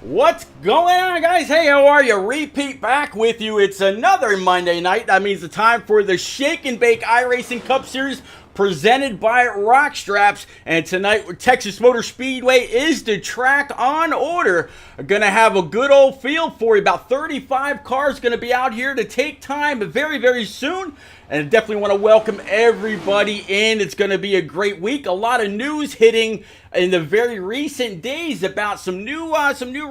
What's going on, guys? Hey, how are you? Repeat back with you. It's another Monday night. That means the time for the Shake and Bake iRacing Cup Series presented by Rockstraps. And tonight, Texas Motor Speedway is the track on order. Gonna have a good old field for you. About 35 cars gonna be out here to take time very, very soon. And I definitely want to welcome everybody in. It's going to be a great week. A lot of news hitting in the very recent days about some new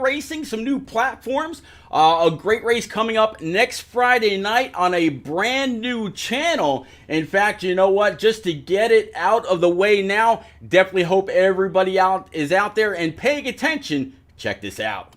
racing, some new platforms. A great race coming up next Friday night on a brand new channel. In fact, you know what? Just to get it out of the way now, definitely hope everybody is out there and paying attention. Check this out.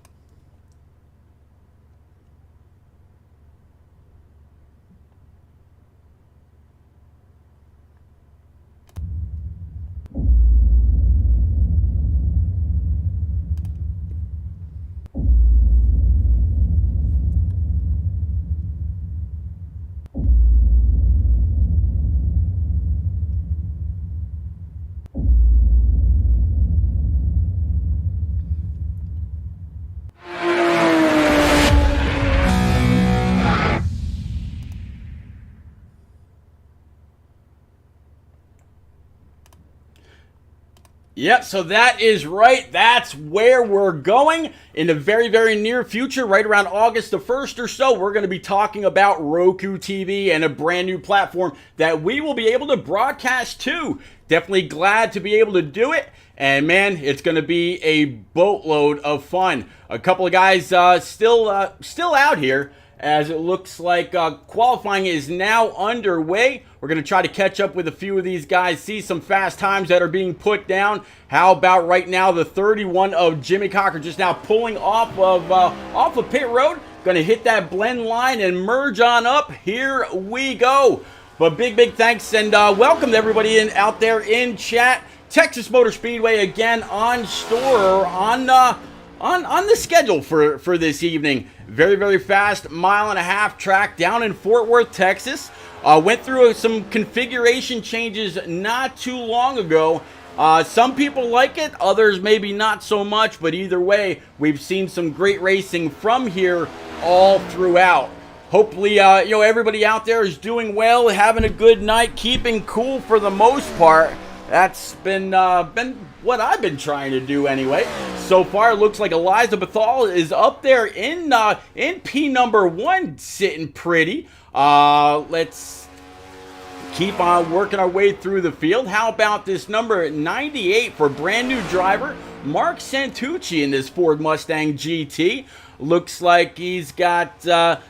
Yep, so that is right. That's where we're going in the very, very near future. Right around August the 1st or so, we're going to be talking about Roku TV and a brand new platform that we will be able to broadcast to. Definitely glad to be able to do it. And man, it's going to be a boatload of fun. A couple of guys still out here, as it looks like qualifying is now underway. We're going to try to catch up with a few of these guys, see some fast times that are being put down. How about right now the 31 of Jimmy Cocker just now pulling off of pit road. Going to hit that blend line and merge on up. Here we go. But big thanks and welcome to everybody out there in chat. Texas Motor Speedway again on store on the schedule for this evening. Very, very fast mile-and-a-half track down in Fort Worth, Texas. Went through some configuration changes not too long ago. Some people like it, others maybe not so much, but either way, we've seen some great racing from here all throughout. Hopefully, everybody out there is doing well, having a good night, keeping cool for the most part. That's been what I've been trying to do anyway. So far, it looks like Eliza Bethal is up there in P number 1, sitting pretty. Let's keep on working our way through the field. How about this number 98 for brand new driver Mark Santucci in this Ford Mustang GT? Looks like he's got a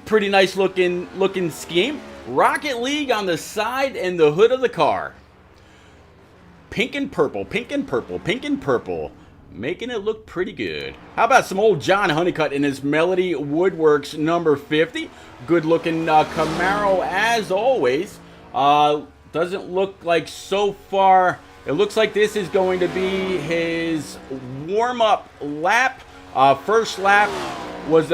pretty nice looking scheme. Rocket League on the side and the hood of the car. Pink and purple, pink and purple, pink and purple. Making it look pretty good. How about some old John Honeycutt in his Melody Woodworks number 50? Good looking Camaro as always. Doesn't look like so far. It looks like this is going to be his warm-up lap. First lap was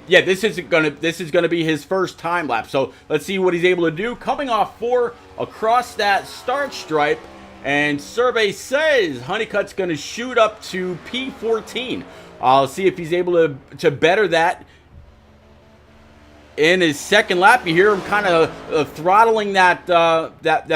this is gonna be his first time lap. So let's see what he's able to do. Coming off 4 across that start stripe. And survey says Honeycutt's going to shoot up to P14. I'll see if he's able to better that in his second lap. You hear him kind of throttling that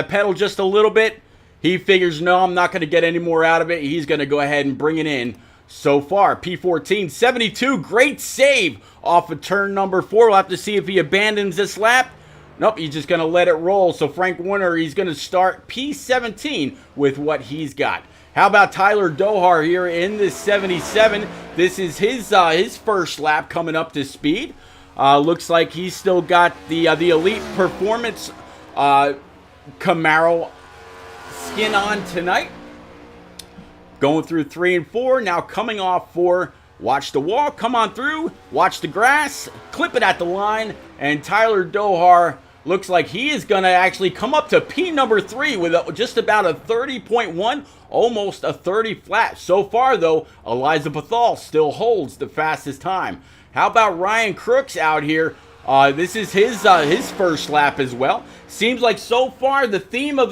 pedal just a little bit. He figures, no, I'm not going to get any more out of it. He's going to go ahead and bring it in. So far, P14, 72, great save off of turn number 4. We'll have to see if he abandons this lap. Nope, he's just going to let it roll. So Frank Warner, he's going to start P17 with what he's got. How about Tyler Dohar here in this 77? This is his first lap coming up to speed. Looks like he's still got the Elite Performance Camaro skin on tonight. Going through 3 and 4, now coming off 4. Watch the wall, come on through, watch the grass, clip it at the line, and Tyler Dohar looks like he is going to actually come up to P number 3 with just about a 30.1, almost a 30 flat. So far, though, Eliza Bethal still holds the fastest time. How about Ryan Crooks out here? This is his first lap as well. Seems like so far the theme of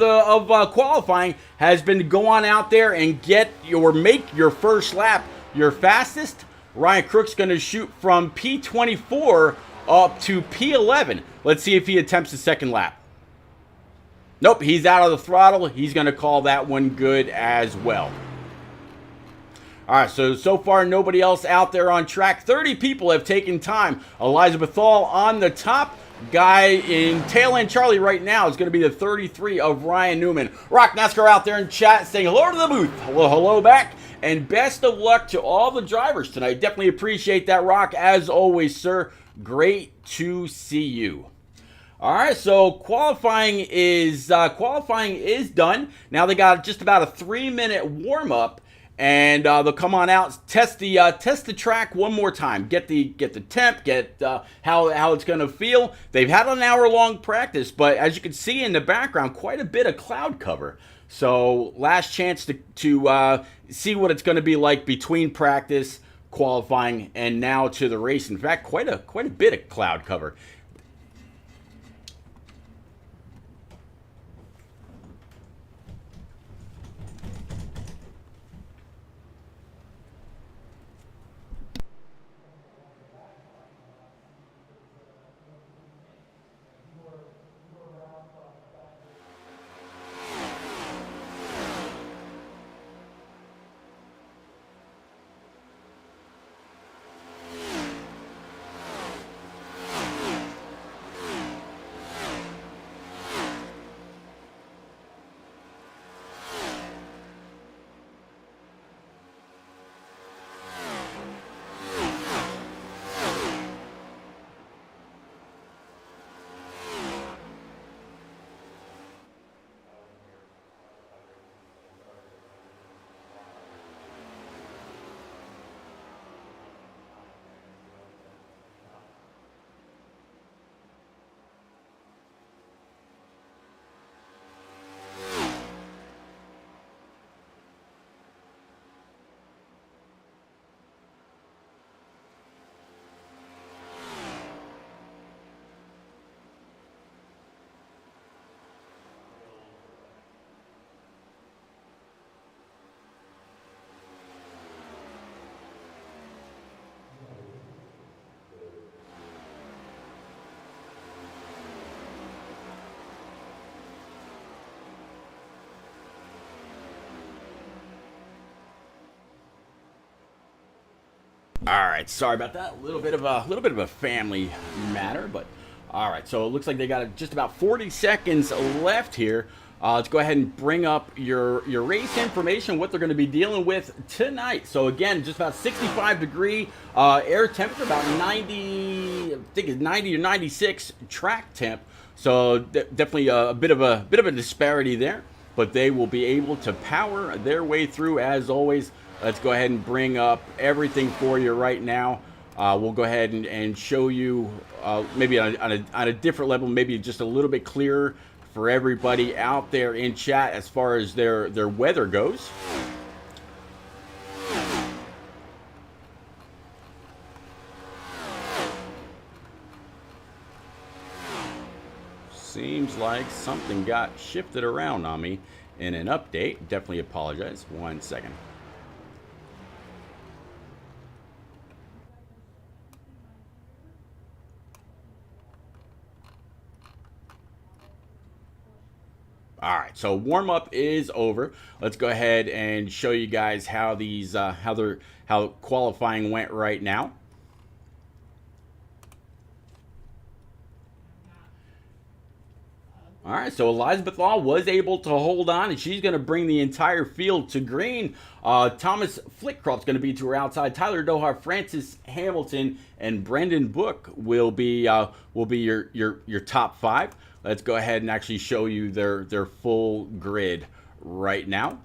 qualifying has been to go on out there and make your first lap. your fastest. Ryan Crook's going to shoot from P24 up to P11. Let's see if he attempts the second lap. Nope, he's out of the throttle. He's going to call that one good as well. All right, so far nobody else out there on track. 30 people have taken time. Eliza Bethal on the top. Guy in tail end Charlie right now is going to be the 33 of Ryan Newman. Rock NASCAR out there in chat saying hello to the booth. Hello back. And best of luck to all the drivers tonight. Definitely appreciate that, Rock, as always, sir. Great to see you. All right, so qualifying is done. Now they got just about a 3-minute warm-up. And they'll come on out, test the track one more time, get the temp, get how it's going to feel. They've had an hour-long practice, but as you can see in the background, quite a bit of cloud cover. So last chance to see what it's going to be like between practice, qualifying, and now to the race. In fact, quite a bit of cloud cover. All right, sorry about that. A little bit of a family matter, but all right. So it looks like they got just about 40 seconds left here. Let's go ahead and bring up your race information, what they're going to be dealing with tonight. So again, just about 65-degree air temperature, about 90, I think it's 90 or 96 track temp. So definitely a bit of a disparity there, but they will be able to power their way through as always. Let's go ahead and bring up everything for you right now. We'll go ahead and show you maybe on a different level, maybe just a little bit clearer for everybody out there in chat as far as their weather goes. Seems like something got shifted around on me in an update. Definitely apologize. 1 second. All right, so warm up is over. Let's go ahead and show you guys how these how qualifying went right now. All right, so Elizabeth Law was able to hold on, and she's going to bring the entire field to green. Thomas Flitcroft's going to be to her outside. Tyler Doha, Francis Hamilton, and Brendan Book will be your top 5. Let's go ahead and actually show you their full grid right now.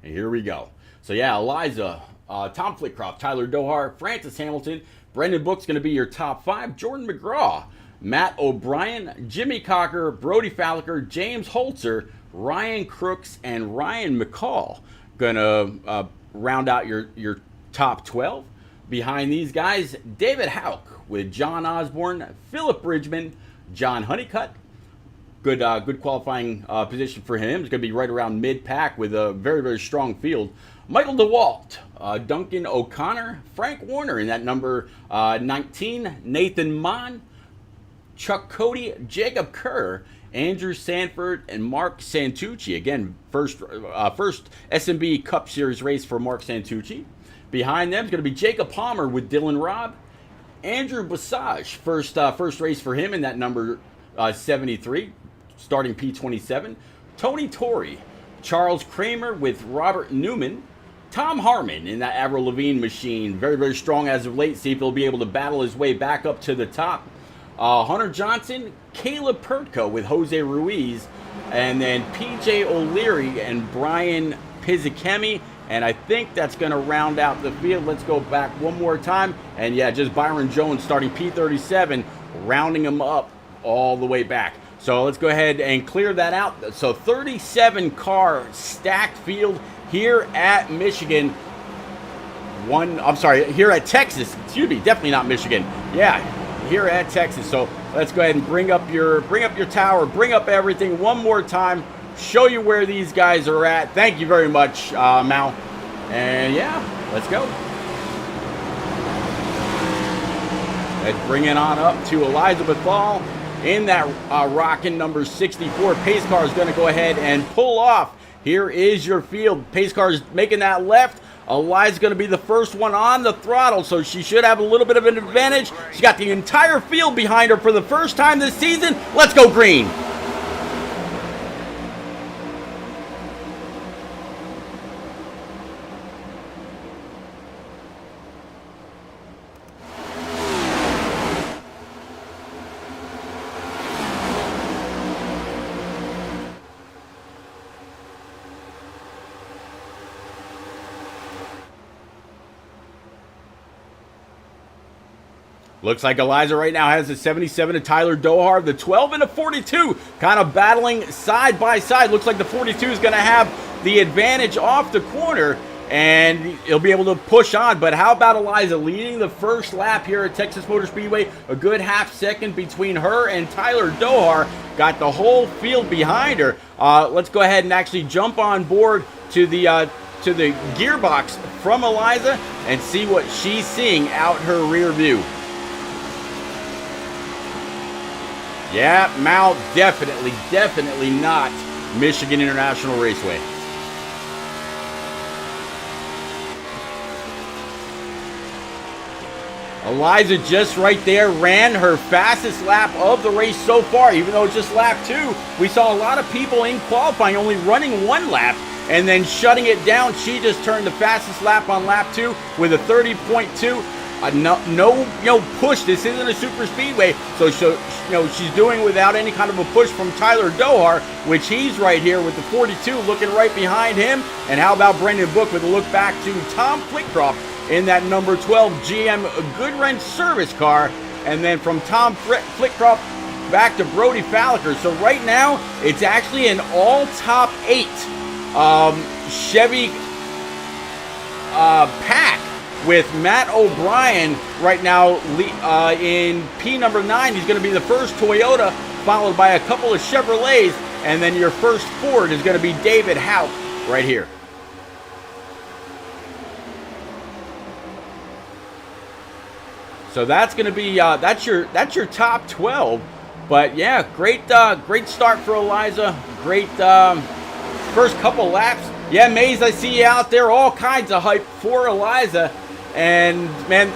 And here we go. So yeah, Eliza, Tom Flitcroft, Tyler Dohar, Francis Hamilton, Brendan Book's going to be your top 5. Jordan McGraw, Matt O'Brien, Jimmy Cocker, Brody Falliker, James Holzer, Ryan Crooks, and Ryan McCall going to round out your top 12. Behind these guys, David Houck with John Osborne, Philip Bridgman, John Honeycutt, good qualifying position for him. It's going to be right around mid-pack with a very, very strong field. Michael DeWalt, Duncan O'Connor, Frank Warner in that number 19, Nathan Mon, Chuck Cody, Jacob Kerr, Andrew Sanford, and Mark Santucci. Again, first SMB Cup Series race for Mark Santucci. Behind them is going to be Jacob Palmer with Dylan Robb. Andrew Bassage, first race for him in that number 73, starting P27. Tony Torrey, Charles Kramer with Robert Newman. Tom Harmon in that Avril Lavigne machine, very, very strong as of late. See if he'll be able to battle his way back up to the top. Hunter Johnson, Caleb Pertko with Jose Ruiz, and then PJ O'Leary and Brian Pizzichemi. And I think that's going to round out the field. Let's go back one more time. And yeah, just Byron Jones starting P37, rounding him up all the way back. So let's go ahead and clear that out. So 37 car stacked field here at Michigan. Here at Texas. Excuse me, definitely not Michigan. Yeah, here at Texas. So let's go ahead and bring up your tower, bring up everything one more time, show you where these guys are at. Thank you very much, Mal. And yeah, let's go. Let's bring it on up to Elizabeth Ball in that rockin' number 64. Pace car is going to go ahead and pull off. Here is your field. Pace car is making that left. Eliza's going to be the first one on the throttle, so she should have a little bit of an advantage. She's got the entire field behind her for the first time this season. Let's go green. Looks like Eliza right now has the 77 of Tyler Dohar, the 12 and a 42, kind of battling side by side. Looks like the 42 is going to have the advantage off the corner, and he'll be able to push on. But how about Eliza leading the first lap here at Texas Motor Speedway? A good half second between her and Tyler Dohar. Got the whole field behind her. Let's go ahead and actually jump on board to the gearbox from Eliza and see what she's seeing out her rear view. Yeah, Mal, definitely not Michigan International Raceway. Eliza just right there ran her fastest lap of the race so far, even though it's just lap 2. We saw a lot of people in qualifying only running one lap and then shutting it down. She just turned the fastest lap on lap 2 with a 30.2. No push. This isn't a super speedway, so she's doing without any kind of a push from Tyler Dohar, which he's right here with the 42 looking right behind him. And how about Brendan Book with a look back to Tom Flitcroft in that number 12 GM Goodwrench service car, and then from Tom Flitcroft back to Brody Falliker. So right now it's actually an all top 8 Chevy pack, with Matt O'Brien right now in P number 9. He's going to be the first Toyota, followed by a couple of Chevrolets, and then your first Ford is going to be David Houck right here. So that's going to be that's your top 12. But yeah, great start for Eliza. Great first couple laps. Yeah, Maze, I see you out there. All kinds of hype for Eliza. And man,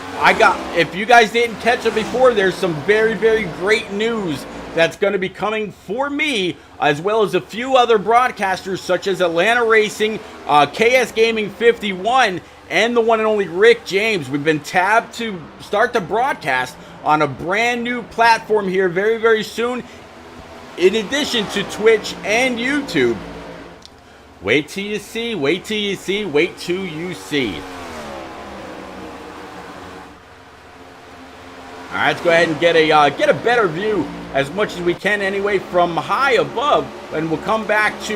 if you guys didn't catch it before, there's some very, very great news that's going to be coming for me, as well as a few other broadcasters such as Atlanta Racing, KS Gaming 51, and the one and only Rick James. We've been tabbed to start the broadcast on a brand new platform here very, very soon, in addition to Twitch and YouTube. Wait till you see, wait till you see, wait till you see. All right, let's go ahead and get a better view, as much as we can anyway, from high above, and we'll come back to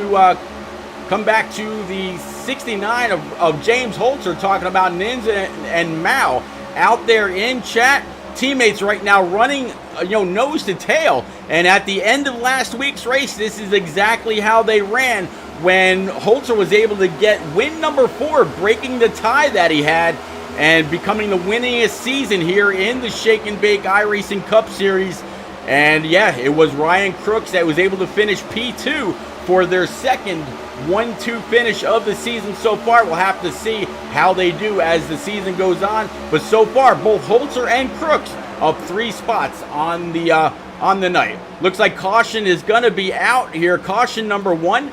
the 69 of James Holzer talking about Ninja and Mao out there in chat. Teammates right now running nose to tail. And at the end of last week's race, this is exactly how they ran when Holzer was able to get win number 4, breaking the tie that he had and becoming the winningest season here in the Shake and Bake iRacing Cup Series. And yeah, it was Ryan Crooks that was able to finish P2 for their second 1-2 finish of the season so far. We'll have to see how they do as the season goes on. But so far, both Holzer and Crooks up 3 spots on the night. Looks like caution is going to be out here. Caution number 1.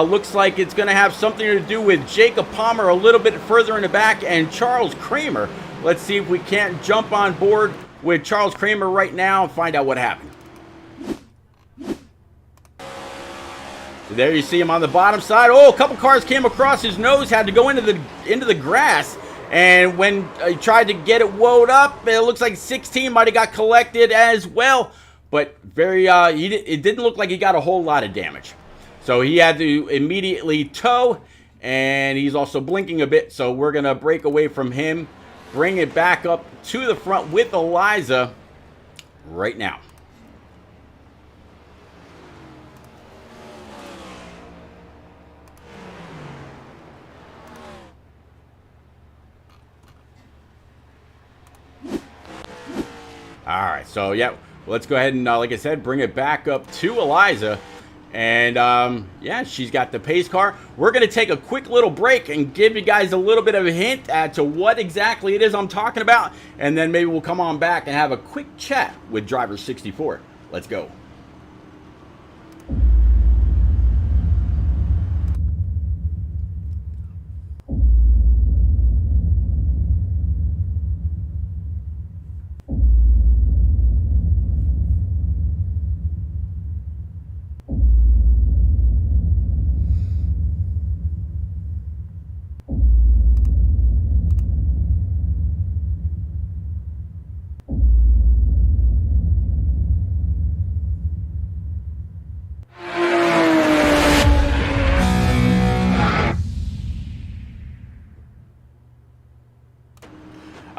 Looks like it's going to have something to do with Jacob Palmer a little bit further in the back and Charles Kramer. Let's see if we can't jump on board with Charles Kramer right now and find out what happened. So there you see him on the bottom side. Oh, a couple cars came across his nose, had to go into the grass. And when he tried to get it woed up, it looks like 16 might have got collected as well. But it didn't look like he got a whole lot of damage. So he had to immediately tow, and he's also blinking a bit. So we're going to break away from him, bring it back up to the front with Eliza right now. All right, so yeah, let's go ahead and, like I said, bring it back up to Eliza. And, yeah, she's got the pace car. We're going to take a quick little break and give you guys a little bit of a hint as to what exactly it is I'm talking about. And then maybe we'll come on back and have a quick chat with Driver 64. Let's go.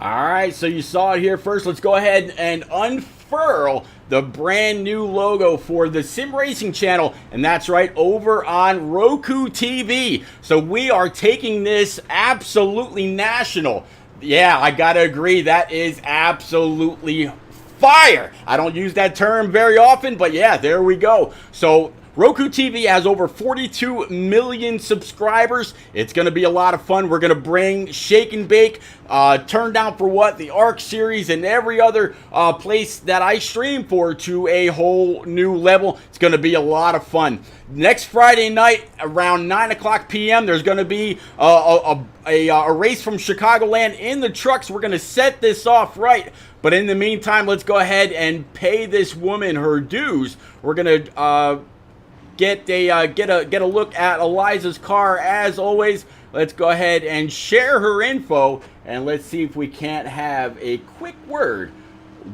Alright, so you saw it here first. Let's go ahead and unfurl the brand new logo for the Sim Racing channel, and that's right, over on Roku TV. So we are taking this absolutely national. Yeah, I gotta agree, that is absolutely fire. I don't use that term very often, but yeah, there we go. So Roku TV has over 42 million subscribers. It's going to be a lot of fun. We're going to bring Shake and Bake, Turn Down for What, the ARC series, and every other place that I stream for to a whole new level. It's going to be a lot of fun. Next Friday night around 9 o'clock p.m., there's going to be a race from Chicagoland in the trucks. We're going to set this off right. But in the meantime, let's go ahead and pay this woman her dues. We're going to get a look at Eliza's car as always. Let's go ahead and share her info, and let's see if we can't have a quick word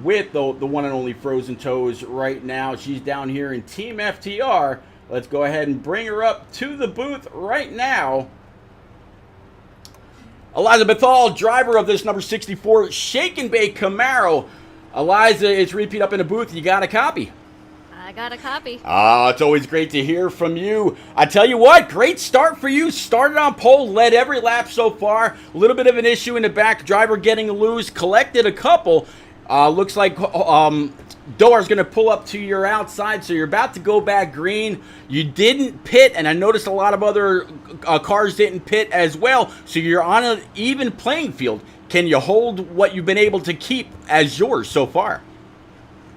with the one and only Frozen Toes right now. She's down here in Team FTR. Let's go ahead and bring her up to the booth right now. Eliza Bethal, driver of this number 64 Shake and Bake Camaro. Eliza, it's repeat up in the booth. You got a copy? I got a copy. It's always great to hear from you. I tell you what, great start for you. Started on pole, led every lap so far. A little bit of an issue in the back, driver getting loose, collected a couple. Looks like Doar's going to pull up to your outside, so you're about to go back green. You didn't pit, and I noticed a lot of other cars didn't pit as well, so you're on an even playing field. Can you hold what you've been able to keep as yours so far?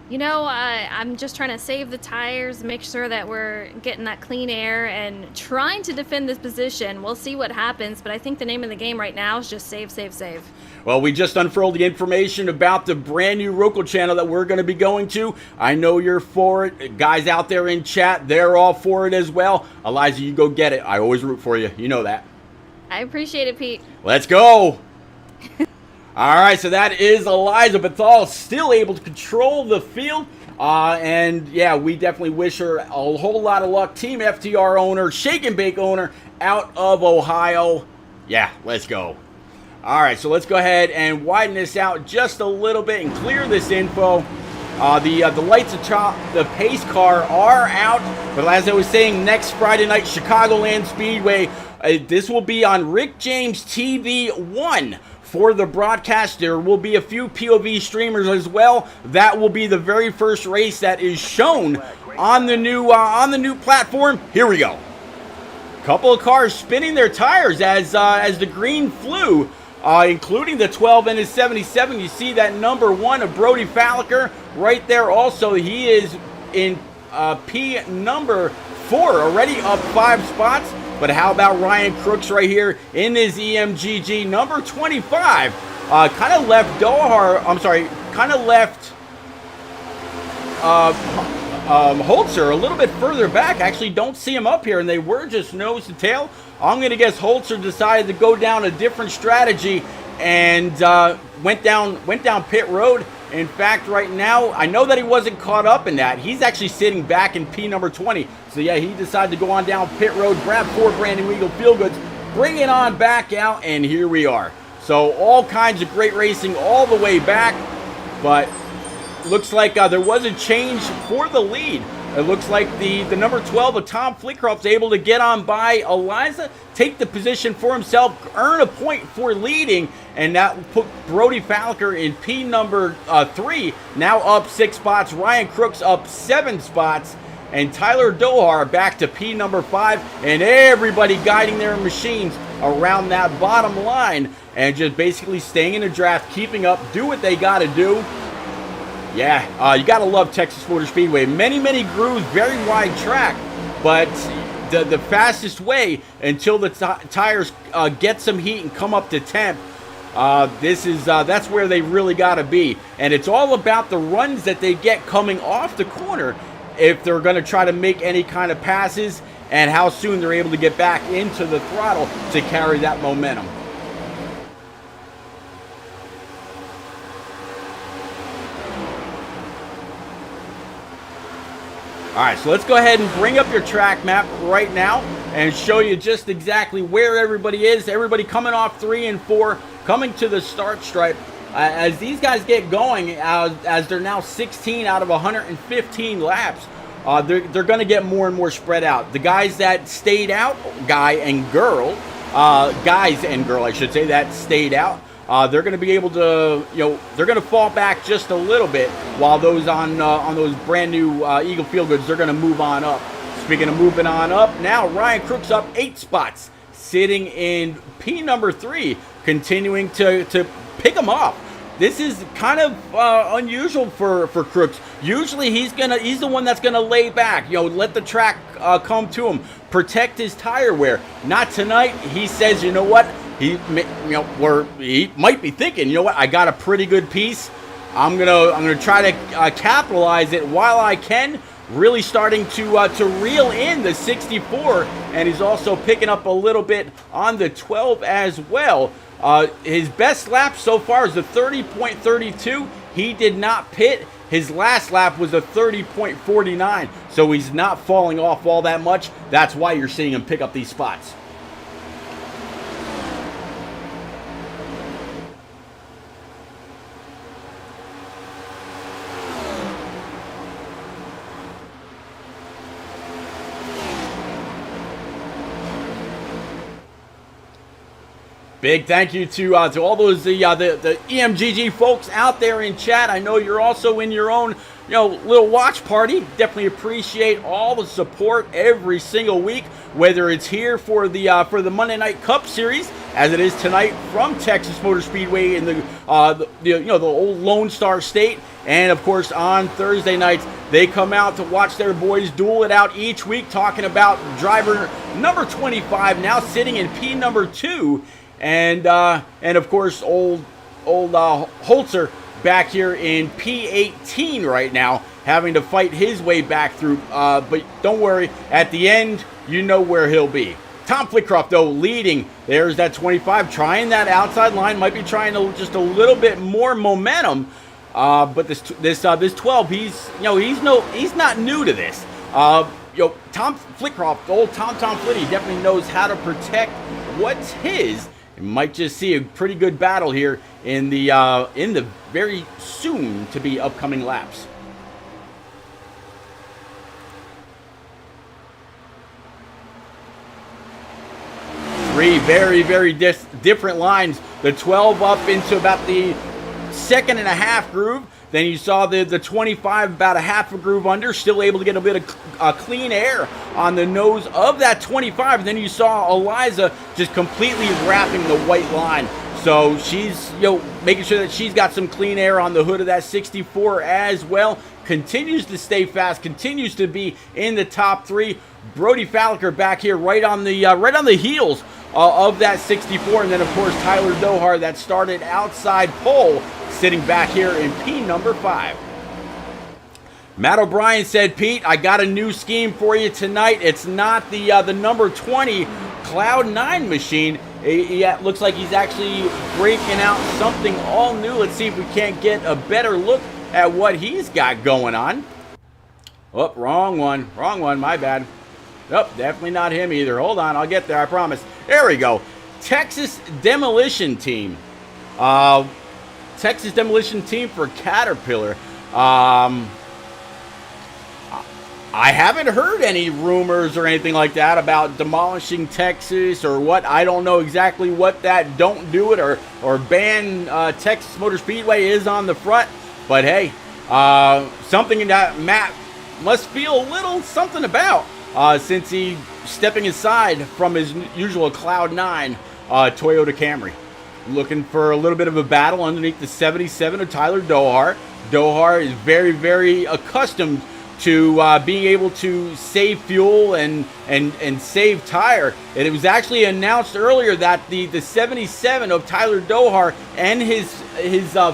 You know, I'm just trying to save the tires, make sure that we're getting that clean air and trying to defend this position. We'll see what happens, but I think the name of the game right now is just save, save, save. Well, we just unfurled the information about the brand new Roku channel that we're going to be going to. I know you're for it. Guys out there in chat, they're all for it as well. Eliza, you go get it. I always root for you. You know that. I appreciate it, Pete. Let's go. All right, so that is Eliza Bethal, still able to control the field. And, yeah, we definitely wish her a whole lot of luck. Team FTR owner, Shake and Bake owner out of Ohio. Yeah, let's go. All right, so let's go ahead and widen this out just a little bit and clear this info. The lights atop the pace car are out, but as I was saying, next Friday night, Chicagoland Speedway, this will be on Rick James TV 1 for the broadcast. There will be a few POV streamers as well. That will be the very first race that is shown on the new platform. Here we go. Couple of cars spinning their tires as the green flew, including the 12 and the 77. You see that number 1 of Brody Falliker right there. Also, he is in P number 4, already up 5 spots. But how about Ryan Crooks right here in his EMGG number 25? Kind of left Holzer a little bit further back. Actually, don't see him up here, and they were just nose to tail. I'm going to guess Holzer decided to go down a different strategy and went down pit road. In fact, right now, I know that he wasn't caught up in that. He's actually sitting back in P number 20. So, yeah, he decided to go on down pit road, grab 4 brand new Eagle Feel Goods, bring it on back out, and here we are. So, all kinds of great racing all the way back, but looks like there was a change for the lead. It looks like the number 12 of Tom Fleetcroft's able to get on by Eliza, take the position for himself, earn a point for leading, and that put Brody Falliker in P number 3, now up 6 spots. Ryan Crooks up 7 spots, and Tyler Dohar back to P number 5, and everybody guiding their machines around that bottom line and just basically staying in the draft, keeping up, do what they got to do. Yeah, you got to love Texas Motor Speedway. Many, many grooves, very wide track, but the fastest way until the tires get some heat and come up to temp, that's where they really got to be. And it's all about the runs that they get coming off the corner if they're going to try to make any kind of passes, and how soon they're able to get back into the throttle to carry that momentum. All right, so let's go ahead and bring up your track map right now and show you just exactly where everybody is. Everybody coming off 3 and 4, coming to the start stripe. As these guys get going, as they're now 16 out of 115 laps, they're going to get more and more spread out. The guys that stayed out, guys and girl, I should say, that stayed out, they're going to be able to, they're going to fall back just a little bit, while those on those brand new Eagle Feel Goods, they're going to move on up. Speaking of moving on up, now Ryan Crooks up 8 spots, sitting in P number 3, continuing to pick them off. This is kind of unusual for Crooks. Usually he's the one that's gonna lay back, let the track come to him, protect his tire wear. Not tonight. He says, you know what? He might be thinking, I got a pretty good piece. I'm gonna try to capitalize it while I can. Really starting to reel in the 64, and he's also picking up a little bit on the 12 as well. His best lap so far is a 30.32. He did not pit. His last lap was a 30.49, so he's not falling off all that much. That's why you're seeing him pick up these spots. Big thank you to all those the EMGG folks out there in chat. I know you're also in your own little watch party. Definitely appreciate all the support every single week, whether it's here for the Monday Night Cup Series, as it is tonight from Texas Motor Speedway in the old Lone Star State, and of course on Thursday nights they come out to watch their boys duel it out each week, talking about driver number 25 now sitting in P number 2. And of course, old Holzer back here in P18 right now, having to fight his way back through. But don't worry, at the end, you know where he'll be. Tom Fleetcroft, though, leading. There's that 25, trying that outside line. Might be trying to just a little bit more momentum. But this 12, he's not new to this. Tom Fleetcroft, old Tom Flitty, definitely knows how to protect what's his. You might just see a pretty good battle here in the very soon to be upcoming laps. Three very, very different lines. The 12 up into about the second and a half groove. Then you saw the 25 about a half a groove under, still able to get a bit of clean air on the nose of that 25. And then you saw Eliza just completely wrapping the white line. So she's, making sure that she's got some clean air on the hood of that 64 as well. Continues to stay fast, continues to be in the top three. Brody Falliker back here right on the heels of that 64. And then, of course, Tyler Dohar that started outside pole, sitting back here in P number 5. Matt O'Brien said, Pete, I got a new scheme for you tonight. It's not the number 20 Cloud9 machine. It looks like he's actually breaking out something all new. Let's see if we can't get a better look at what he's got going on. Oh, wrong one, my bad. Nope, definitely not him either. Hold on, I'll get there, I promise. There we go. Texas Demolition Team. Texas Demolition Team for Caterpillar. I haven't heard any rumors or anything like that about demolishing Texas or what. I don't know exactly what that don't do it or ban Texas Motor Speedway is on the front. But hey, something that Matt must feel a little something about since he stepping aside from his usual Cloud9 Toyota Camry. Looking for a little bit of a battle underneath the 77 of Tyler Dohar. Dohar is very, very accustomed to being able to save fuel and save tire. And it was actually announced earlier that the 77 of Tyler Dohar and his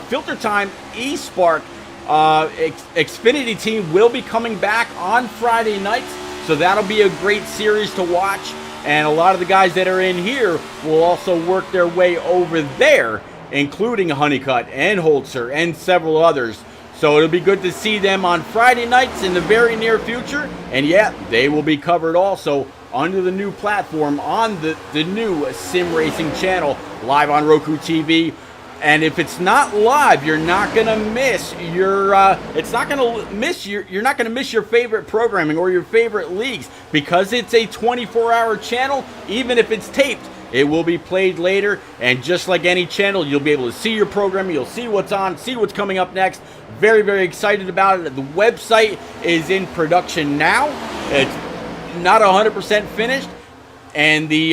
Filter Time eSpark Xfinity team will be coming back on Friday nights. So that'll be a great series to watch. And a lot of the guys that are in here will also work their way over there, including Honeycutt and Holzer and several others. So it'll be good to see them on Friday nights in the very near future. And yeah, they will be covered also under the new platform on the new Sim Racing channel, live on Roku TV. And if it's not live, you're not gonna miss your. You're not gonna miss your favorite programming or your favorite leagues, because it's a 24-hour channel. Even if it's taped, it will be played later. And just like any channel, you'll be able to see your programming. You'll see what's on, see what's coming up next. Very, very excited about it. The website is in production now. It's not 100% finished, and the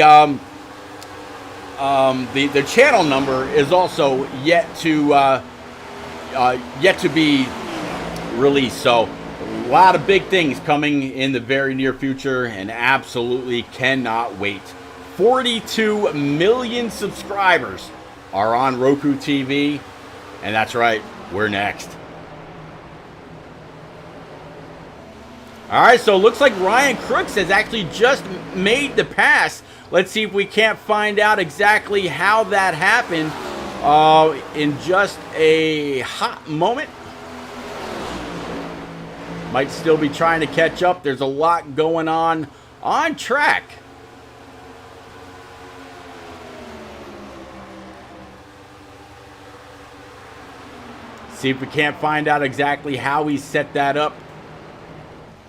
channel number is also yet to be released. So a lot of big things coming in the very near future, and absolutely cannot wait. 42 million subscribers are on Roku TV, and that's right, we're next. All right, so it looks like Ryan Crooks has actually just made the pass. Let's see if we can't find out exactly how that happened in just a hot moment. Might still be trying to catch up. There's a lot going on track. See if we can't find out exactly how he set that up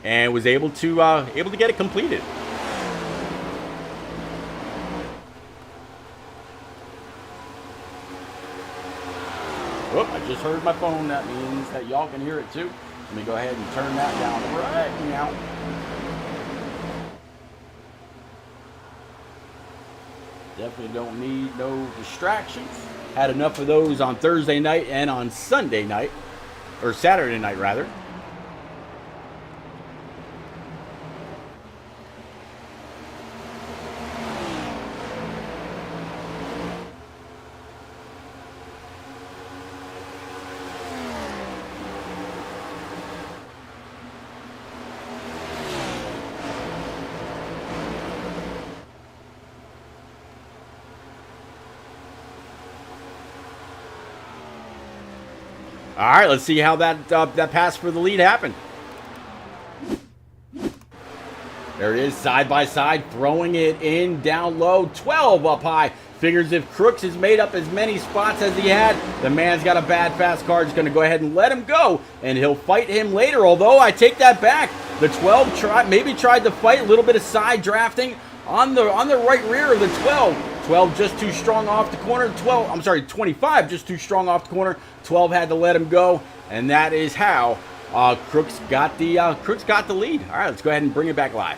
and was able to get it completed. Oh, I just heard my phone. That means that y'all can hear it too. Let me go ahead and turn that down right now. Definitely don't need no distractions. Had enough of those on Thursday night and on Sunday night, or Saturday night rather. All right, let's see how that pass for the lead happened. There it is, side by side, throwing it in down low, 12 up high. Figures if Crooks has made up as many spots as he had, the man's got a bad fast car. Just going to go ahead and let him go, and he'll fight him later. Although I take that back, the 12 maybe tried to fight, a little bit of side drafting on the right rear of the 12. 12 just too strong off the corner. 25 just too strong off the corner. 12 had to let him go, and that is how Crooks got the lead. All right, let's go ahead and bring it back live.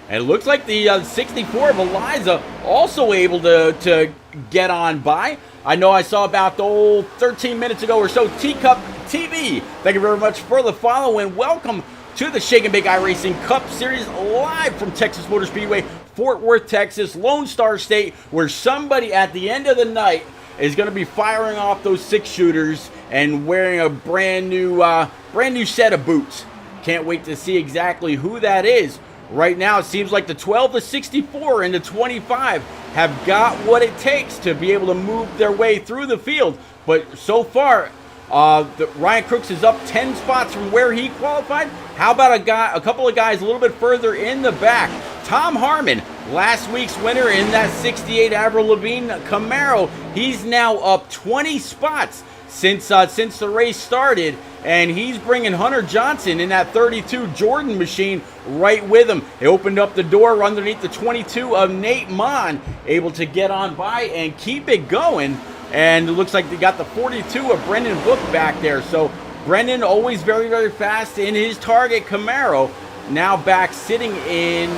And it looks like the 64 of Eliza also able to get on by. I know I saw about the old 13 minutes ago or so. Teacup TV, thank you very much for the follow, and welcome to the Shake and Bake iRacing Cup Series live from Texas Motor Speedway, Fort Worth, Texas, Lone Star State, where somebody at the end of the night is going to be firing off those 6-shooters and wearing a brand new set of boots. Can't wait to see exactly who that is. Right now, it seems like the 12, the 64, and the 25 have got what it takes to be able to move their way through the field. But so far, Ryan Crooks is up 10 spots from where he qualified. How about a couple of guys a little bit further in the back? Tom Harmon, last week's winner in that 68 Avril Lavigne Camaro, he's now up 20 spots since the race started, and he's bringing Hunter Johnson in that 32 Jordan machine right with him. He opened up the door underneath the 22 of Nate Mon, able to get on by and keep it going. And it looks like they got the 42 of Brendan Book back there. So Brendan, always very, very fast in his Target Camaro, now back sitting in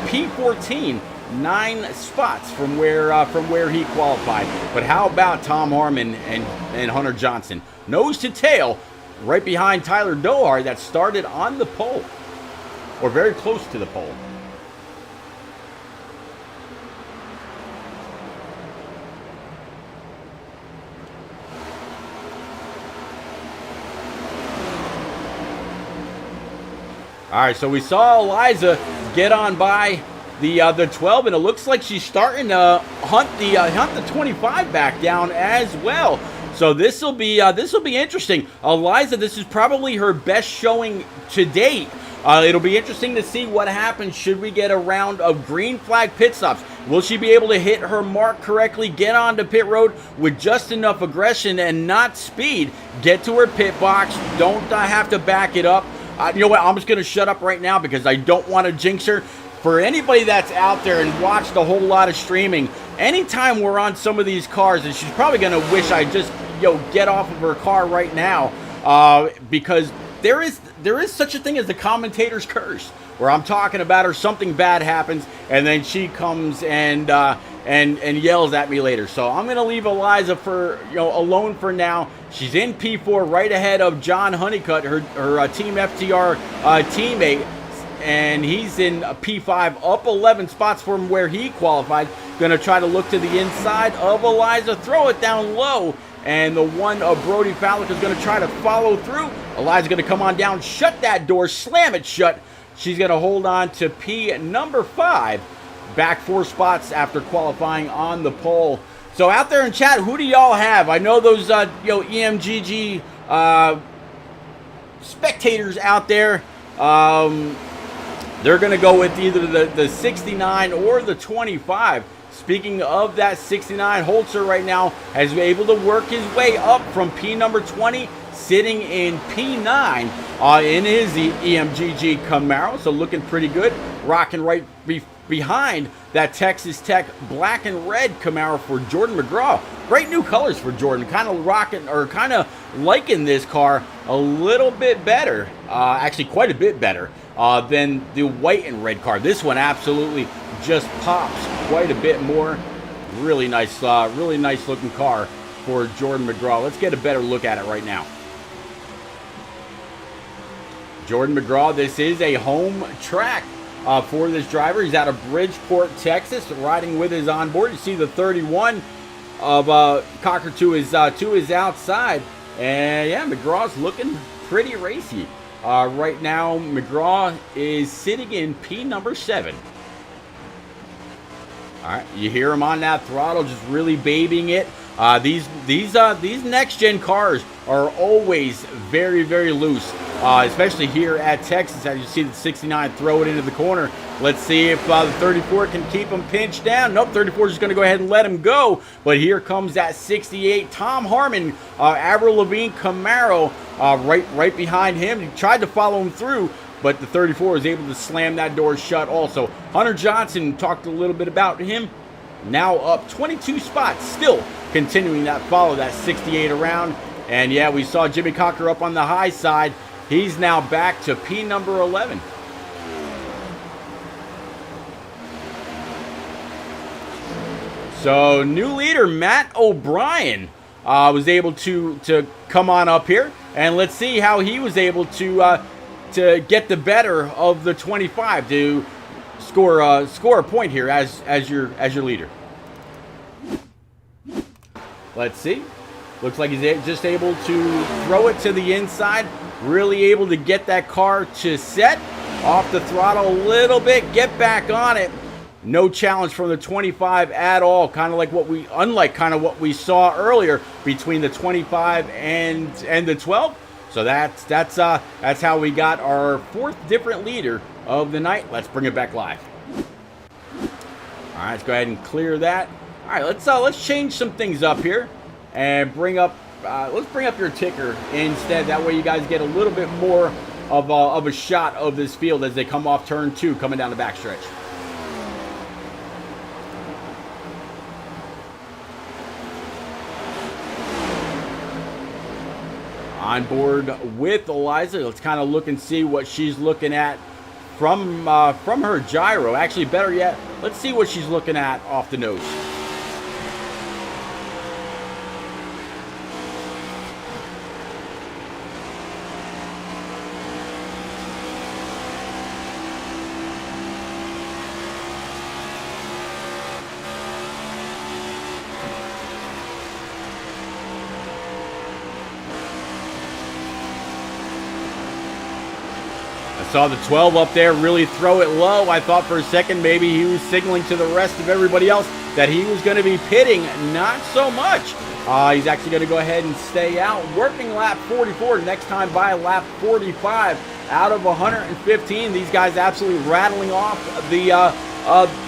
P14, 9 spots from where he qualified. But how about Tom Harmon and Hunter Johnson? Nose to tail, right behind Tyler Dohar that started on the pole, or very close to the pole. All right, so we saw Eliza get on by the 12, and it looks like she's starting to hunt the 25 back down as well. So this will be interesting. Eliza, this is probably her best showing to date. It'll be interesting to see what happens should we get a round of green flag pit stops. Will she be able to hit her mark correctly, get onto pit road with just enough aggression and not speed, get to her pit box, don't have to back it up? You know what, I'm just going to shut up right now because I don't want to jinx her. For anybody that's out there and watched a whole lot of streaming, anytime we're on some of these cars, and she's probably going to wish I just get off of her car right now, because there is such a thing as the commentator's curse, where I'm talking about her, something bad happens, and then she comes and yells at me later. So I'm going to leave Eliza alone for now. She's in P4 right ahead of John Honeycutt, her Team FTR teammate, and he's in P5, up 11 spots from where he qualified. Going to try to look to the inside of Eliza, throw it down low, and the one of Brody Fallick is going to try to follow through. Eliza's going to come on down, shut that door, slam it shut. She's going to hold on to P number 5, back 4 spots after qualifying on the pole. So out there in chat, who do y'all have? I know those EMGG spectators out there. They're going to go with either the 69 or the 25. Speaking of that 69, Holzer right now has been able to work his way up from P number 20, sitting in P9 in his EMGG Camaro. So looking pretty good, rocking right behind that Texas Tech black and red Camaro for Jordan McGraw. Great new colors for Jordan. Kind of liking this car a little bit better, actually quite a bit better than the white and red car. This one absolutely just pops quite a bit more. Really nice looking car for Jordan McGraw. Let's get a better look at it right now. Jordan McGraw, this is a home track for this driver. He's out of Bridgeport, Texas, riding with his onboard. You see the 31 of Cocker to his outside, and yeah, McGraw's looking pretty racy. Right now, McGraw is sitting in P number 7. All right, you hear him on that throttle, just really babying it. These next gen cars are always very, very loose, especially here at Texas. As you see the 69 throw it into the corner. Let's see if the 34 can keep him pinched down. Nope, 34 is just going to go ahead and let him go. But here comes that 68 Tom Harmon Avril Lavigne Camaro right behind him. He tried to follow him through, but the 34 was able to slam that door shut also. Hunter Johnson, talked a little bit about him, now up 22 spots, still continuing that follow, that 68 around. And yeah, we saw Jimmy Cocker up on the high side. He's now back to P number 11. So new leader Matt O'Brien was able to come on up here, and let's see how he was able to get the better of the 25 to score a point here as your leader. Let's see. Looks like he's just able to throw it to the inside. Really able to get that car to set. Off the throttle a little bit. Get back on it. No challenge from the 25 at all. Kind of like unlike kind of what we saw earlier between the 25 and the 12. So that's how we got our fourth different leader of the night. Let's bring it back live. All right, let's go ahead and clear that. All right, let's change some things up here and let's bring up your ticker instead. That way you guys get a little bit more of a shot of this field as they come off turn 2 coming down the backstretch. On board with Eliza. Let's kind of look and see what she's looking at from her gyro. Actually, better yet, let's see what she's looking at off the nose. Saw the 12 up there really throw it low. I thought for a second maybe he was signaling to the rest of everybody else that he was going to be pitting. Not so much. He's actually going to go ahead and stay out. Working lap 44. Next time by lap 45 out of 115. These guys absolutely rattling off the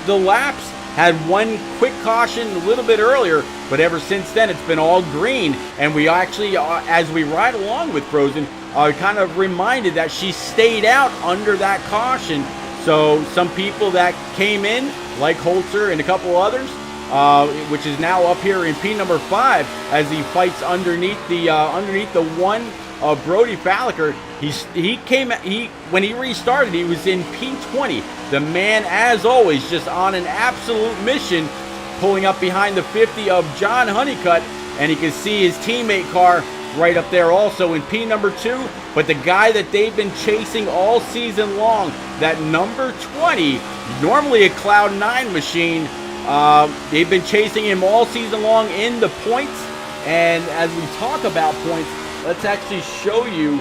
laps. Had one quick caution a little bit earlier, but ever since then it's been all green. And we actually, as we ride along with Frozen, kind of reminded that she stayed out under that caution. So some people that came in, like Holzer and a couple others, which is now up here in P number 5 as he fights underneath the one of Brody Falliker. When he restarted, he was in P20. The man, as always, just on an absolute mission, pulling up behind the 50 of John Honeycutt, and you can see his teammate car right up there also in P number 2. But the guy that they've been chasing all season long, that number 20, normally a Cloud 9 machine, they've been chasing him all season long in the points. And as we talk about points, let's actually show you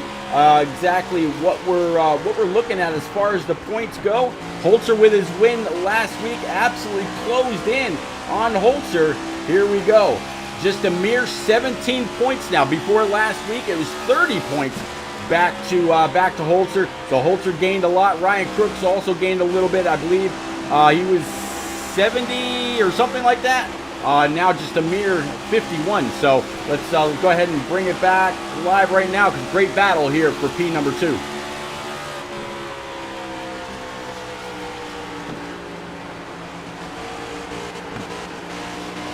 exactly what we're looking at as far as the points go. Holzer with his win last week absolutely closed in on Holzer. Here we go. Just a mere 17 points now. Before last week, it was 30 points back to Holzer. So Holzer gained a lot. Ryan Crooks also gained a little bit. I believe he was 70 or something like that. Now just a mere 51. So let's go ahead and bring it back live right now, because great battle here for P number 2.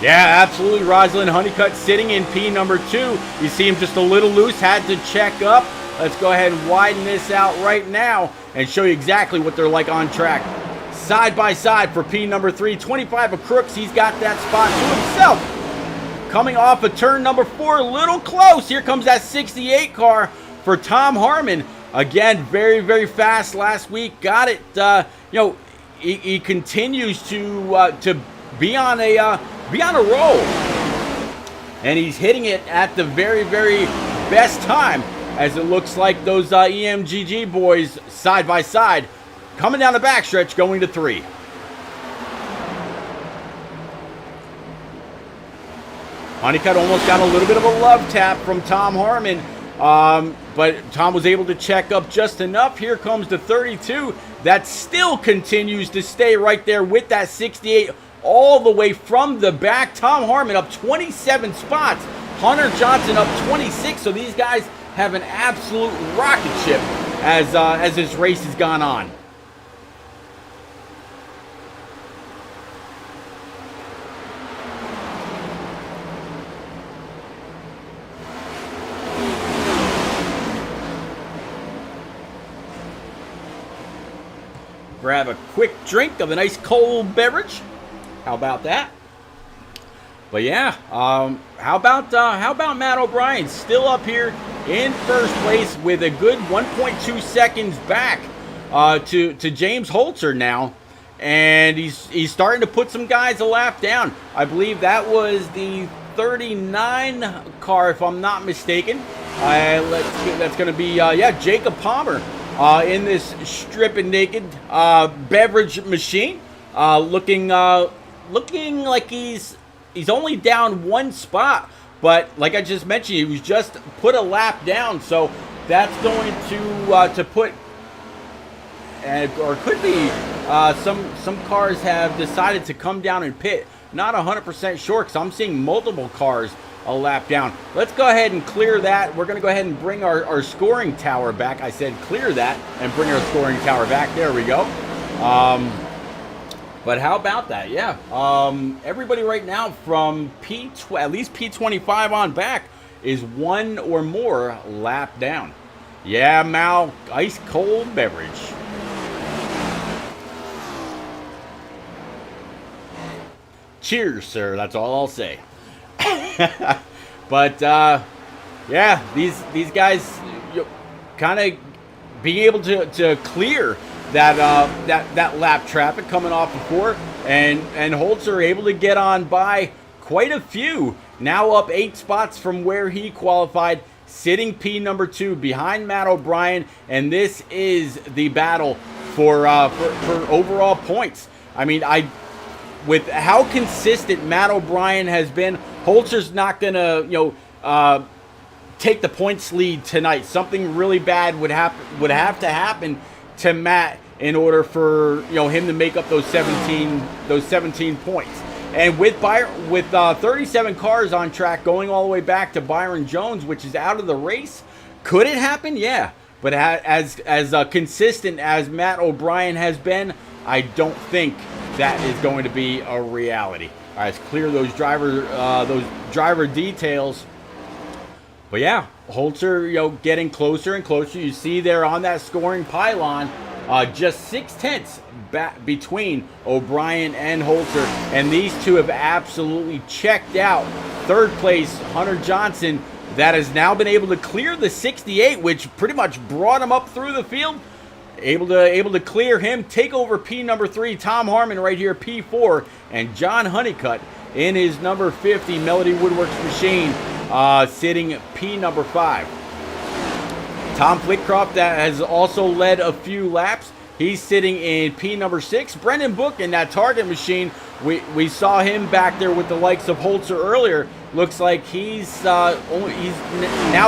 Yeah, absolutely. Rosalind Honeycutt sitting in P number 2. You see him just a little loose, had to check up. Let's go ahead and widen this out right now and show you exactly what they're like on track. Side by side for P number 3. 25 of Crooks. He's got that spot to himself. Coming off of turn number 4, a little close. Here comes that 68 car for Tom Harmon. Again, very, very fast last week. Got it. He continues to be on a roll, and he's hitting it at the very, very best time, as it looks like those EMGG boys side by side coming down the backstretch going to 3. Honeycutt almost got a little bit of a love tap from Tom Harmon, but Tom was able to check up just enough. Here comes the 32 that still continues to stay right there with that 68 all the way from the back. Tom Harmon up 27 spots. Hunter Johnson up 26. So these guys have an absolute rocket ship as this race has gone on. Grab a quick drink of a nice cold beverage. How about that? But yeah, how about Matt O'Brien still up here in first place with a good 1.2 seconds back to James Holzer now, and he's starting to put some guys a lap down. I believe that was the 39 car, if I'm not mistaken. That's going to be Jacob Palmer in this stripping naked beverage machine, looking like he's only down one spot, but like I just mentioned, he was just put a lap down, so that's going to put, or could be, some cars have decided to come down and pit. Not 100% sure, because I'm seeing multiple cars a lap down. Let's go ahead and clear that. We're going to go ahead and bring our scoring tower back. I said clear that and bring our scoring tower back. There we go. But how about that? Yeah. Everybody right now from at least P25 on back is one or more lap down. Yeah, Mal, ice cold beverage. Cheers, sir. That's all I'll say. But yeah, these guys kind of being able to clear that lap traffic coming off before, and Holzer able to get on by quite a few. Now up 8 spots from where he qualified, sitting P number 2 behind Matt O'Brien, and this is the battle for overall points. I mean, with how consistent Matt O'Brien has been, Holzer's not gonna take the points lead tonight. Something really bad would have to happen to Matt in order for him to make up those 17 points. And with 37 cars on track going all the way back to Byron Jones, which is out of the race, could it happen? Yeah, but as consistent as Matt O'Brien has been, I don't think that is going to be a reality. All right, let's clear those driver details. But yeah, Holzer, getting closer and closer. You see there on that scoring pylon, just 0.6 back between O'Brien and Holzer, and these two have absolutely checked out. Third place, Hunter Johnson, that has now been able to clear the 68, which pretty much brought him up through the field. Able to clear him, take over P number 3, Tom Harmon right here, P4, and John Honeycutt in his number 50 Melody Woodworks machine, sitting P number 5. Tom Flitcroft, that has also led a few laps. He's sitting in P number 6. Brendan Book in that Target machine, we saw him back there with the likes of Holzer earlier. Looks like he's now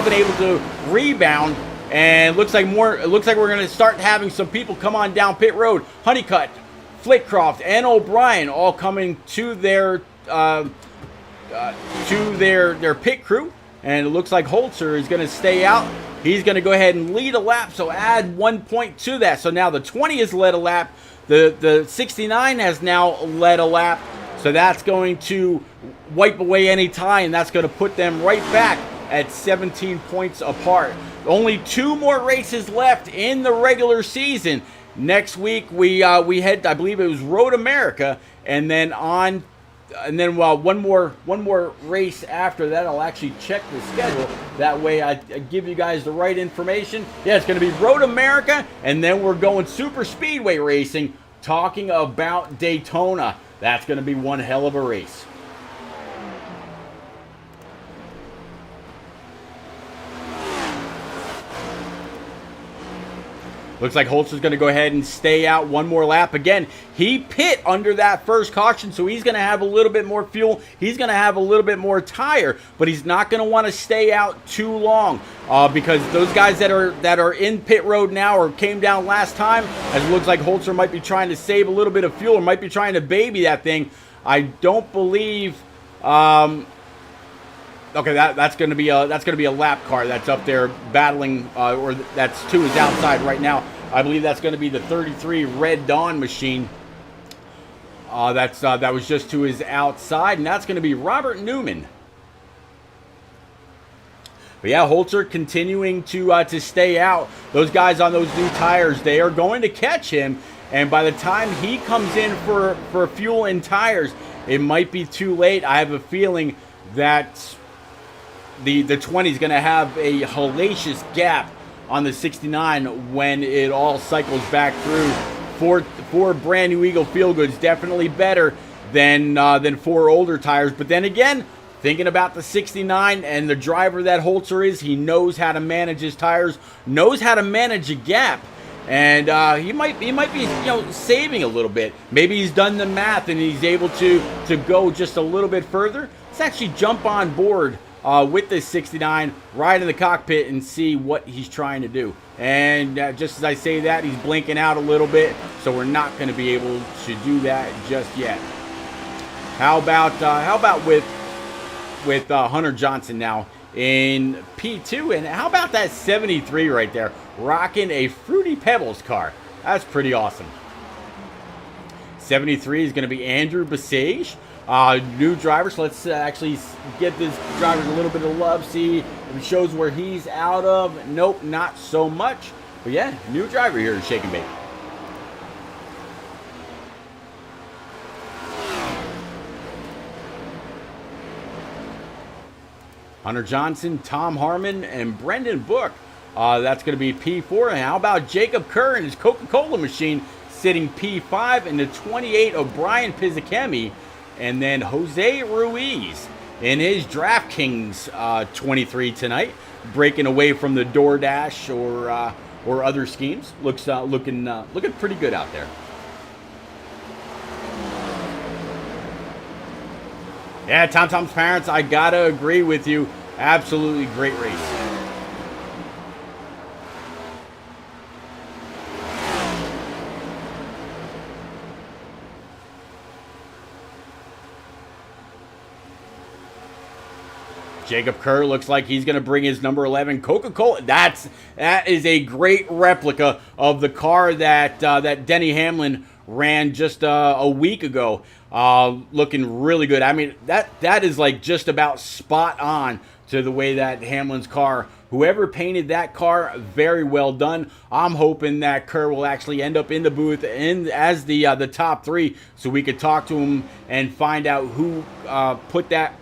been able to rebound. And it looks like we're going to start having some people come on down pit road. Honeycutt, Flitcroft, and O'Brien all coming to their pit crew. And it looks like Holzer is going to stay out. He's going to go ahead and lead a lap, so add 1 point to that. So now the 20 has led a lap. The 69 has now led a lap. So that's going to wipe away any tie, and that's going to put them right back at 17 points apart. Only 2 more races left in the regular season. Next week we head, I believe it was Road America, and then one more race after that. I'll actually check the schedule. That way I give you guys the right information. Yeah, it's going to be Road America, and then we're going super speedway racing, talking about Daytona. That's going to be one hell of a race. Looks like Holzer's going to go ahead and stay out one more lap. Again, he pit under that first caution, so he's going to have a little bit more fuel. He's going to have a little bit more tire, but he's not going to want to stay out too long because those guys that are in pit road now or came down last time, as it looks like Holzer might be trying to save a little bit of fuel or might be trying to baby that thing. I don't believe Okay, that's going to be a lap car that's up there battling, or that's to his outside right now. I believe that's going to be the 33 Red Dawn machine. That was just to his outside, and that's going to be Robert Newman. But yeah, Holzer continuing to stay out. Those guys on those new tires, they are going to catch him, and by the time he comes in for fuel and tires, it might be too late. I have a feeling that the 20 is going to have a hellacious gap on the 69 when it all cycles back through. Four brand new Eagle Feel Goods, definitely better than four older tires. But then again, thinking about the 69 and the driver that Holzer is, he knows how to manage his tires, knows how to manage a gap, and he might be saving a little bit. Maybe he's done the math and he's able to go just a little bit further. Let's actually jump on board with this 69, ride in the cockpit and see what he's trying to do. And just as I say that, he's blinking out a little bit, so we're not going to be able to do that just yet. How about with Hunter Johnson now in P2, and how about that 73 right there, rocking a Fruity Pebbles car? That's pretty awesome. 73 is going to be Andrew Basage. New driver, so let's actually get this driver a little bit of love, see if it shows where he's out of. Nope, not so much. But yeah, new driver here in Shake and Bake. Hunter Johnson, Tom Harmon, and Brendan Book. That's going to be P4. And how about Jacob Kerr and his Coca-Cola machine sitting P5, and the 28 of Brian Pizzakemi. And then Jose Ruiz in his DraftKings 23 tonight, breaking away from the DoorDash or other schemes. Looking pretty good out there. Yeah, Tom's parents, I gotta agree with you. Absolutely great race. Jacob Kerr looks like he's going to bring his number 11 Coca-Cola. That is a great replica of the car that Denny Hamlin ran just a week ago. Looking really good. I mean, that is like just about spot on to the way that Hamlin's car. Whoever painted that car, very well done. I'm hoping that Kerr will actually end up in the booth as the top three, so we could talk to him and find out who put that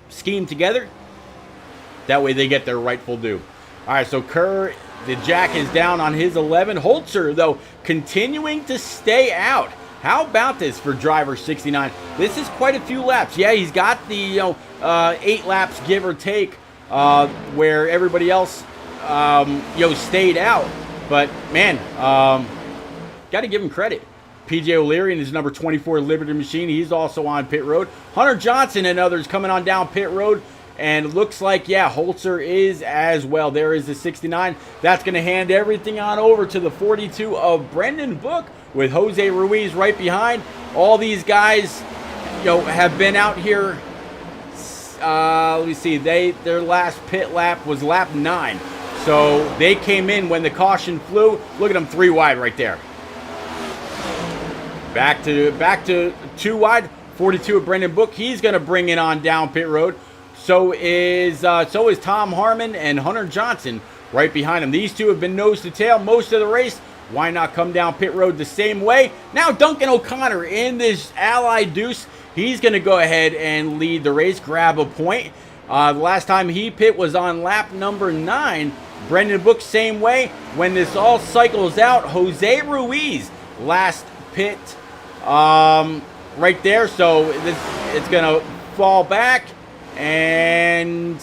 scheme together. That way they get their rightful due. All right, so Kerr, the jack is down on his 11. Holzer, though, continuing to stay out. How about this for driver 69? This is quite a few laps. Yeah, he's got the 8 laps, give or take, where everybody else stayed out. But man, got to give him credit. PJ O'Leary and his number 24 Liberty machine, he's also on pit road. Hunter Johnson and others coming on down pit road. And looks like, yeah, Holzer is as well. There is the 69. That's going to hand everything on over to the 42 of Brendan Book with Jose Ruiz right behind. All these guys, have been out here. Let me see. Their last pit lap was lap 9. So they came in when the caution flew. Look at them 3 wide right there. Back to 2 wide. 42 of Brendan Book. He's going to bring it on down pit road. So is Tom Harmon and Hunter Johnson right behind him. These two have been nose to tail most of the race. Why not come down pit road the same way? Now Duncan O'Connor in this Ally Deuce. He's going to go ahead and lead the race, grab a point. The last time he pit was on lap number 9. Brendan Book, same way. When this all cycles out, Jose Ruiz, last pit right there. So it's going to fall back. And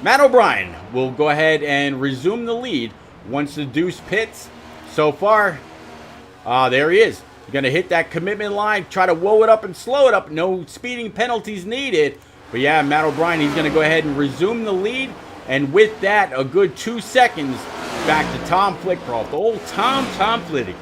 Matt O'Brien will go ahead and resume the lead once the Deuce pits. So far, there he is. Going to hit that commitment line, try to whoa it up and slow it up. No speeding penalties needed. But yeah, Matt O'Brien, he's going to go ahead and resume the lead. And with that, a good 2 seconds back to Tom Flitcroft. Old Tom Flitty.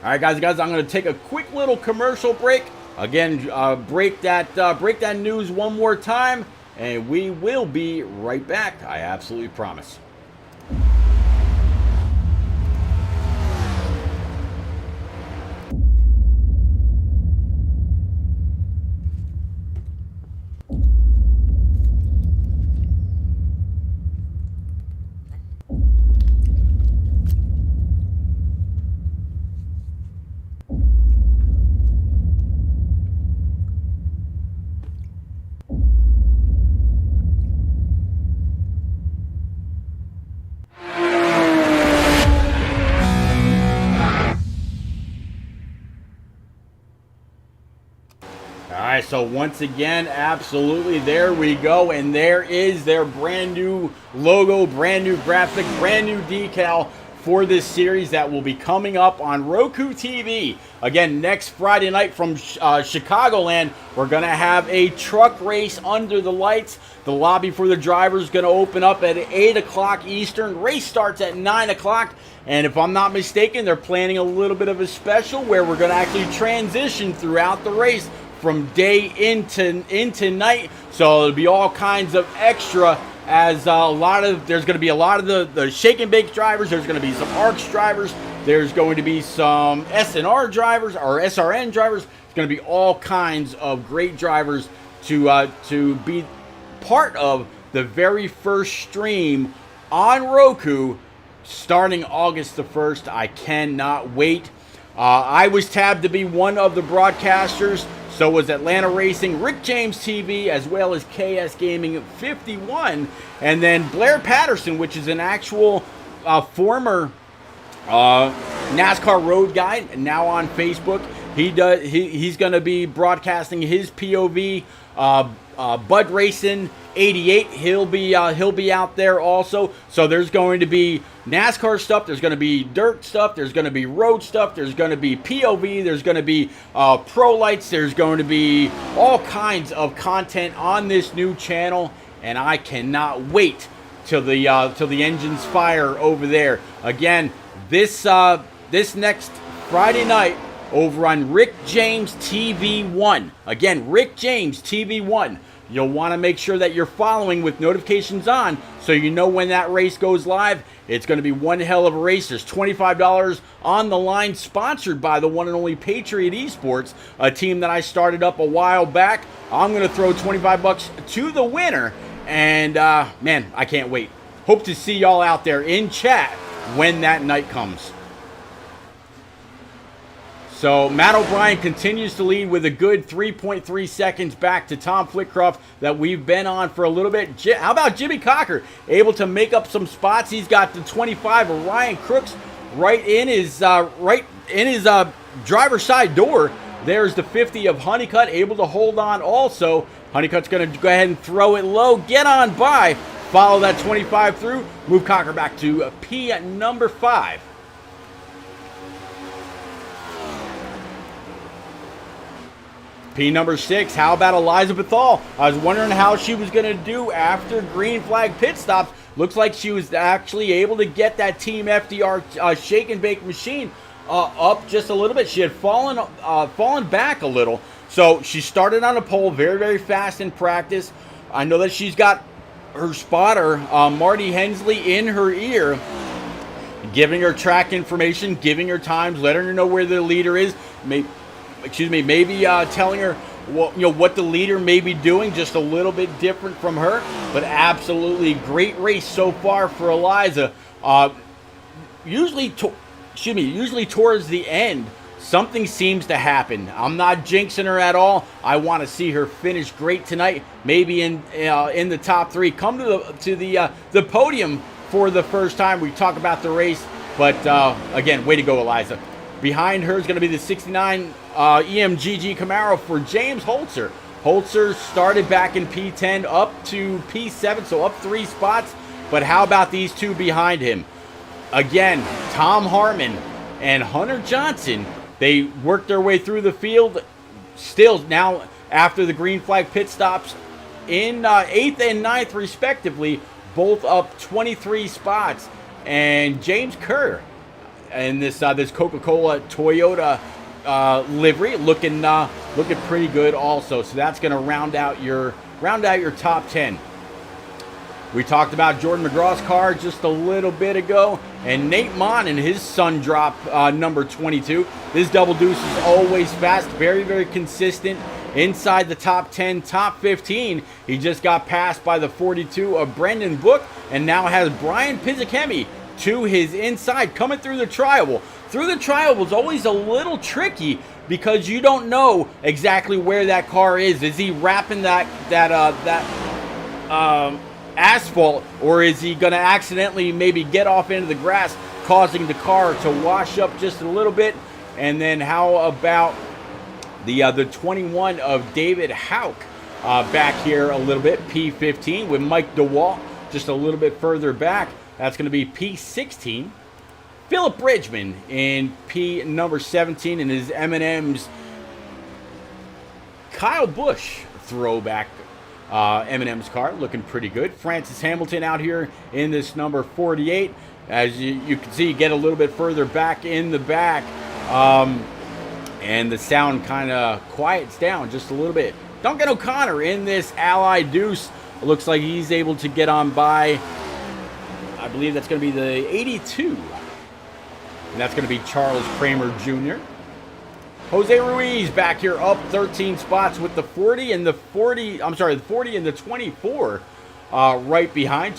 All right, guys, I'm going to take a quick little commercial break. Again, break that news one more time, and we will be right back. I absolutely promise. Alright, so once again, absolutely, there we go, and there is their brand new logo, brand new graphic, brand new decal for this series that will be coming up on Roku TV. Again, next Friday night from Chicagoland, we're going to have a truck race under the lights. The lobby for the drivers is going to open up at 8 o'clock Eastern. Race starts at 9 o'clock. And if I'm not mistaken, they're planning a little bit of a special where we're going to actually transition throughout the race from day into night. So there'll be all kinds of extra, as there's going to be a lot of the shake and bake drivers. There's going to be some ARCS drivers. There's going to be some SNR drivers or SRN drivers. It's going to be all kinds of great drivers to be part of the very first stream on Roku starting August the 1st. I cannot wait. I was tabbed to be one of the broadcasters. So was Atlanta Racing, Rick James TV, as well as KS Gaming 51. And then Blair Patterson, which is an actual former NASCAR road guy, now on Facebook. He's going to be broadcasting his POV. Bud Racing 88, he'll be out there also. So there's going to be NASCAR stuff, there's going to be dirt stuff, there's going to be road stuff, there's going to be POV, there's going to be pro lights, there's going to be all kinds of content on this new channel, and I cannot wait till the engines fire over there. Again, this next Friday night over on Rick James TV 1. Again, Rick James TV 1. You'll want to make sure that you're following with notifications on so you know when that race goes live. It's going to be one hell of a race. There's $25 on the line, sponsored by the one and only Patriot Esports, a team that I started up a while back. I'm going to throw $25 to the winner, and man, I can't wait. Hope to see y'all out there in chat when that night comes. So Matt O'Brien continues to lead with a good 3.3 seconds back to Tom Flitcroft that we've been on for a little bit. How about Jimmy Cocker? Able to make up some spots. He's got the 25 of Ryan Crooks right in his driver's side door. There's the 50 of Honeycutt, able to hold on also. Honeycutt's going to go ahead and throw it low, get on by, follow that 25 through, move Cocker back to P at number 5. P number 6, how about Eliza Bethal? I was wondering how she was going to do after green flag pit stops. Looks like she was actually able to get that Team FDR shake and bake machine up just a little bit. She had fallen back a little. So she started on a pole very, very fast in practice. I know that she's got her spotter, Marty Hensley, in her ear, giving her track information, giving her times, letting her know where the leader is. Maybe telling her what the leader may be doing, just a little bit different from her. But absolutely great race so far for Eliza. Usually towards the end, something seems to happen. I'm not jinxing her at all. I want to see her finish great tonight, maybe in the top 3. Come to the podium for the first time. We talk about the race, but again, way to go, Eliza. Behind her is going to be the 69 EMGG Camaro for James Holzer. Holzer started back in P10 up to P7, so up 3 spots. But how about these two behind him? Again, Tom Harmon and Hunter Johnson. They worked their way through the field. Still now, after the green flag pit stops, in 8th and 9th respectively, both up 23 spots. And James Kerr, in this Coca-Cola Toyota livery, looking pretty good also. So that's going to round out your top 10. We talked about Jordan McGraw's car just a little bit ago, and Nate Mon and his Sun Drop number 22. This double deuce is always fast, very, very consistent inside the top 10, top 15. He just got passed by the 42 of Brendan Book, and now has Brian Pizzichemi to his inside coming through the trial. Well, through the trial was always a little tricky because you don't know exactly where that car is. Is he wrapping that asphalt, or is he going to accidentally maybe get off into the grass, causing the car to wash up just a little bit? And then how about the 21 of David Hauk back here a little bit, P15, with Mike DeWalt just a little bit further back. That's going to be P16. Philip Bridgman in P number 17 in his M&M's Kyle Busch throwback M&M's car, looking pretty good. Francis Hamilton out here in this number 48. As you can see, get a little bit further back in the back, and the sound kind of quiets down just a little bit. Duncan O'Connor in this Ally Deuce. It looks like he's able to get on by, I believe that's going to be the 82. And that's going to be Charles Kramer Jr. Jose Ruiz back here up 13 spots with the 40 and the 24 right behind.